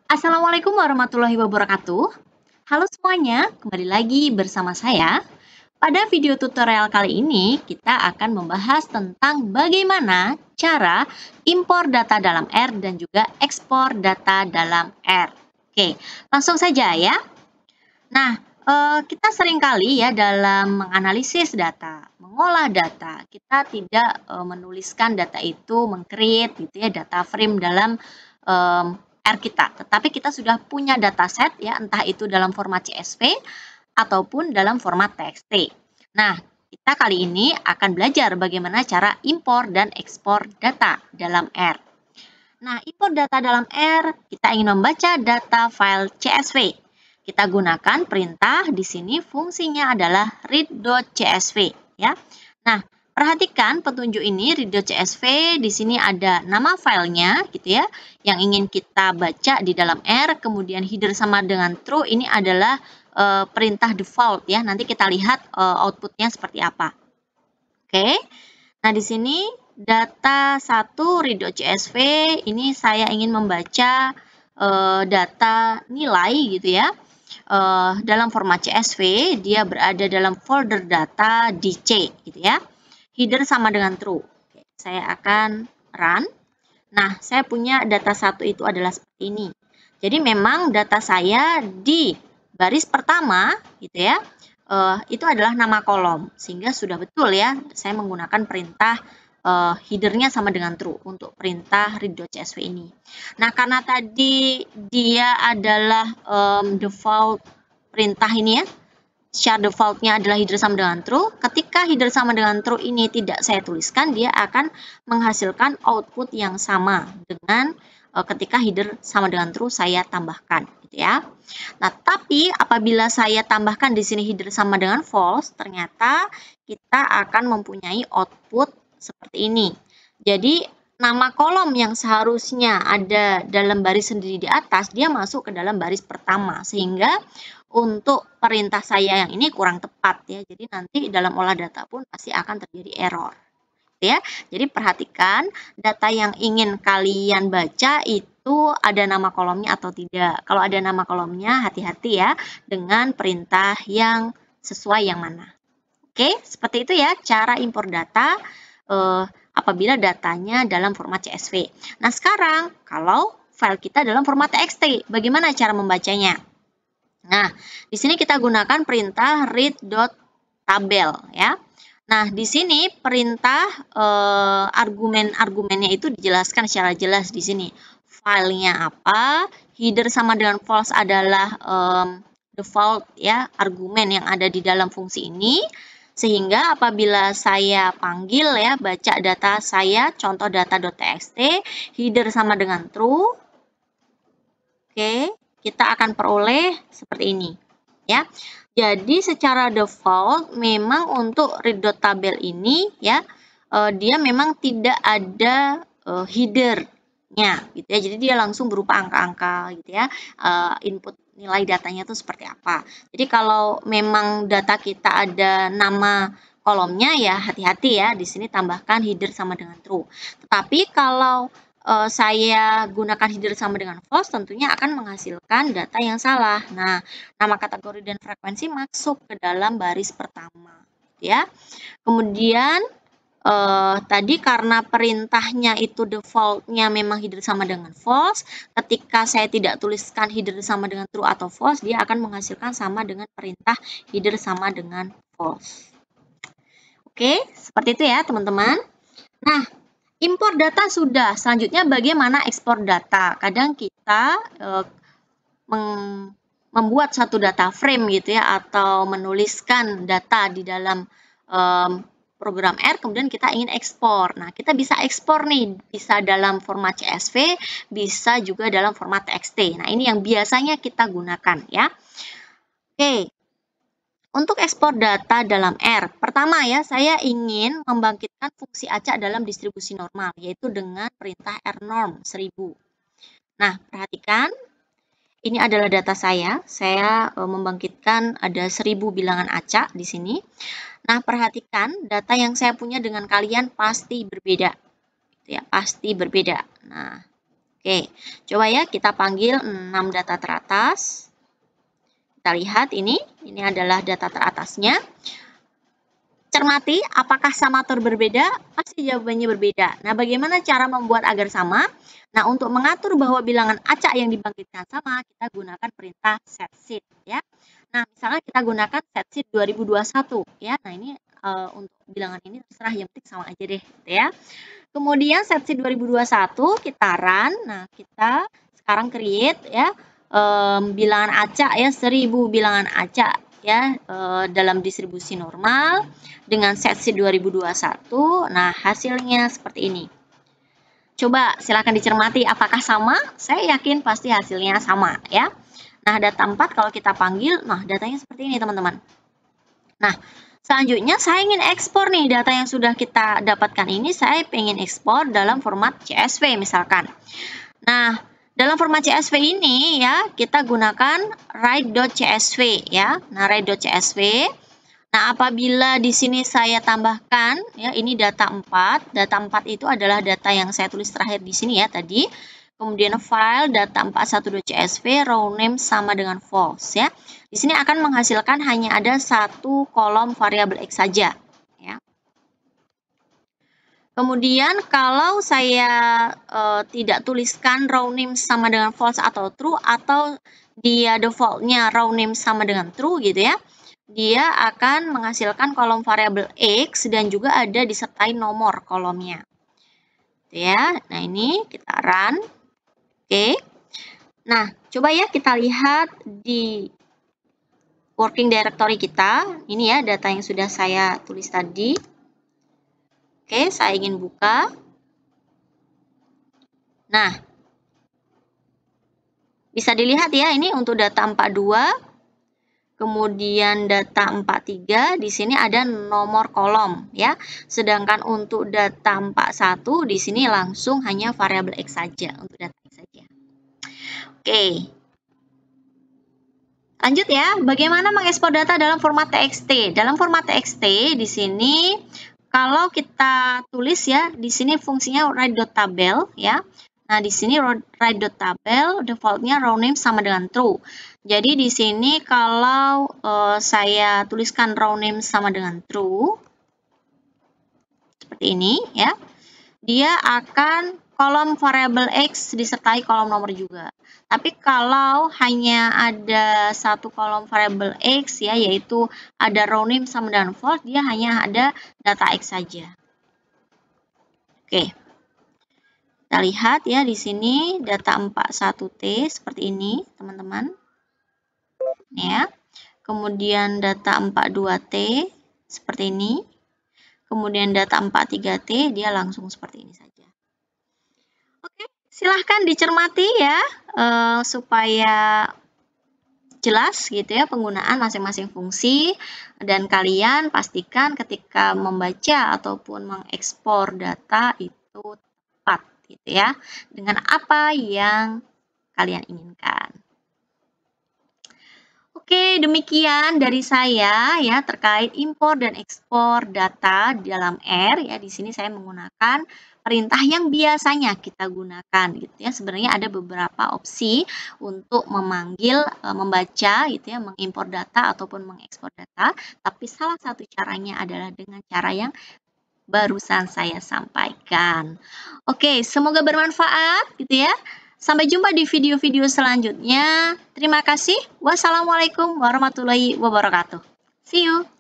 Assalamualaikum warahmatullahi wabarakatuh. Halo semuanya, kembali lagi bersama saya. Pada video tutorial kali ini, kita akan membahas tentang bagaimana cara impor data dalam R dan juga ekspor data dalam R. Oke, langsung saja ya. Nah, kita seringkali ya dalam menganalisis data, mengolah data, kita tidak menuliskan data itu, meng-create gitu ya, data frame dalam R kita. Tetapi kita sudah punya dataset ya, entah itu dalam format CSV ataupun dalam format TXT. Nah, kita kali ini akan belajar bagaimana cara impor dan ekspor data dalam R. Nah, impor data dalam R, kita ingin membaca data file CSV. Kita gunakan perintah di sini fungsinya adalah read.csv ya. Nah, perhatikan petunjuk ini read.csv, di sini ada nama filenya gitu ya yang ingin kita baca di dalam R, kemudian header sama dengan true, ini adalah perintah default ya. Nanti kita lihat outputnya seperti apa. Oke. Nah, di sini data 1 read.csv ini saya ingin membaca data nilai gitu ya. Dalam format CSV, dia berada dalam folder data di C gitu ya. Header sama dengan true. Oke, saya akan run. Nah, saya punya data 1 itu adalah seperti ini. Jadi memang data saya di baris pertama gitu ya, itu adalah nama kolom, sehingga sudah betul ya saya menggunakan perintah headernya sama dengan true untuk perintah read.csv ini. Nah, karena tadi dia adalah default perintah ini ya, secara defaultnya adalah header sama dengan true. Ketika header sama dengan true ini tidak saya tuliskan, dia akan menghasilkan output yang sama dengan ketika header sama dengan true saya tambahkan gitu ya. Nah, tapi apabila saya tambahkan di sini header sama dengan false, ternyata kita akan mempunyai output seperti ini. Jadi nama kolom yang seharusnya ada dalam baris sendiri di atas, dia masuk ke dalam baris pertama, sehingga untuk perintah saya yang ini kurang tepat ya. Jadi nanti dalam olah data pun pasti akan terjadi error. Ya. Jadi perhatikan data yang ingin kalian baca itu ada nama kolomnya atau tidak. Kalau ada nama kolomnya, hati-hati ya dengan perintah yang sesuai yang mana. Oke, seperti itu ya cara impor data apabila datanya dalam format CSV. Nah, sekarang kalau file kita dalam format TXT, bagaimana cara membacanya? Nah, di sini kita gunakan perintah read.tabel ya. Nah, di sini perintah argumen-argumennya itu dijelaskan secara jelas di sini. Filenya apa, header sama dengan false adalah default ya, argumen yang ada di dalam fungsi ini. Sehingga apabila saya panggil ya, baca data saya, contoh data.txt, header sama dengan true. Oke, kita akan peroleh seperti ini ya. Jadi secara default memang untuk read.tabel ini ya dia memang tidak ada headernya gitu ya. Jadi dia langsung berupa angka-angka gitu ya. Input nilai datanya itu seperti apa. Jadi kalau memang data kita ada nama kolomnya ya hati-hati ya, di sini tambahkan header sama dengan true. Tetapi kalau saya gunakan header sama dengan false, tentunya akan menghasilkan data yang salah. Nah, nama kategori dan frekuensi masuk ke dalam baris pertama, ya. Kemudian tadi karena perintahnya itu defaultnya memang header sama dengan false, ketika saya tidak tuliskan header sama dengan true atau false, dia akan menghasilkan sama dengan perintah header sama dengan false. Oke, seperti itu ya teman-teman. Nah, impor data sudah, selanjutnya bagaimana ekspor data. Kadang kita membuat satu data frame gitu ya, atau menuliskan data di dalam program R, kemudian kita ingin ekspor. Nah, kita bisa ekspor nih, bisa dalam format CSV, bisa juga dalam format TXT. Nah, ini yang biasanya kita gunakan ya. Oke. Untuk ekspor data dalam R, pertama ya, saya ingin membangkitkan fungsi acak dalam distribusi normal, yaitu dengan perintah rnorm 1000. Nah, perhatikan, ini adalah data saya membangkitkan ada 1000 bilangan acak di sini. Nah, perhatikan, data yang saya punya dengan kalian pasti berbeda. Ya, pasti berbeda. Nah, Oke, coba ya kita panggil 6 data teratas. Kita lihat ini adalah data teratasnya. Cermati apakah sama atau berbeda? Pasti jawabannya berbeda. Nah, bagaimana cara membuat agar sama? Nah, untuk mengatur bahwa bilangan acak yang dibangkitkan sama, kita gunakan perintah setSheet ya. Nah, misalnya kita gunakan setSheet 2021 ya. Nah, ini untuk bilangan ini terserah, yang penting sama aja deh gitu ya. Kemudian setSheet 2021 kita run. Nah, kita sekarang create ya bilangan acak ya, 1000 bilangan acak ya dalam distribusi normal dengan setSheet 2021. Nah, hasilnya seperti ini. Coba silakan dicermati apakah sama? Saya yakin pasti hasilnya sama ya. Nah, data 4 kalau kita panggil, nah datanya seperti ini teman-teman. Nah, selanjutnya saya ingin ekspor nih data yang sudah kita dapatkan ini, saya ingin ekspor dalam format CSV misalkan. Nah, dalam format CSV ini ya, kita gunakan write.csv ya. Nah, write.csv. Nah, apabila di sini saya tambahkan ya, ini data 4. Data 4 itu adalah data yang saya tulis terakhir di sini ya tadi. Kemudian file data 41.csv row name sama dengan false ya. Di sini akan menghasilkan hanya ada satu kolom variabel X saja ya. Kemudian kalau saya tidak tuliskan row name sama dengan false atau true, atau dia defaultnya row name sama dengan true gitu ya, dia akan menghasilkan kolom variabel X dan juga ada disertai nomor kolomnya. Ya, nah ini kita run. Oke. Nah, coba ya kita lihat di working directory kita. Ini ya data yang sudah saya tulis tadi. Oke, saya ingin buka. Nah, bisa dilihat ya, ini untuk data 42. Kemudian data 43 di sini ada nomor kolom ya. Sedangkan untuk data 41 di sini langsung hanya variabel X saja, untuk data X saja. Oke. Lanjut ya, bagaimana mengekspor data dalam format TXT? Dalam format TXT di sini kalau kita tulis ya, di sini fungsinya write.table ya. Nah, di sini write.table defaultnya row name sama dengan true. Jadi di sini kalau saya tuliskan row name sama dengan true seperti ini ya, dia akan kolom variabel X disertai kolom nomor juga. Tapi kalau hanya ada satu kolom variabel X ya, yaitu ada row name sama dengan false, dia hanya ada data X saja. Oke. Kita lihat ya di sini data 41T seperti ini, teman-teman. Ya. Kemudian data 42T seperti ini. Kemudian data 43T dia langsung seperti ini saja. Oke, silahkan dicermati ya supaya jelas gitu ya penggunaan masing-masing fungsi, dan kalian pastikan ketika membaca ataupun mengekspor data itu tepat gitu ya dengan apa yang kalian inginkan. Oke, demikian dari saya ya terkait impor dan ekspor data di dalam R ya. Di sini saya menggunakan perintah yang biasanya kita gunakan gitu ya. Sebenarnya ada beberapa opsi untuk memanggil, membaca gitu ya, mengimpor data ataupun mengekspor data, tapi salah satu caranya adalah dengan cara yang barusan saya sampaikan. Oke, semoga bermanfaat gitu ya. Sampai jumpa di video-video selanjutnya. Terima kasih. Wassalamualaikum warahmatullahi wabarakatuh. See you.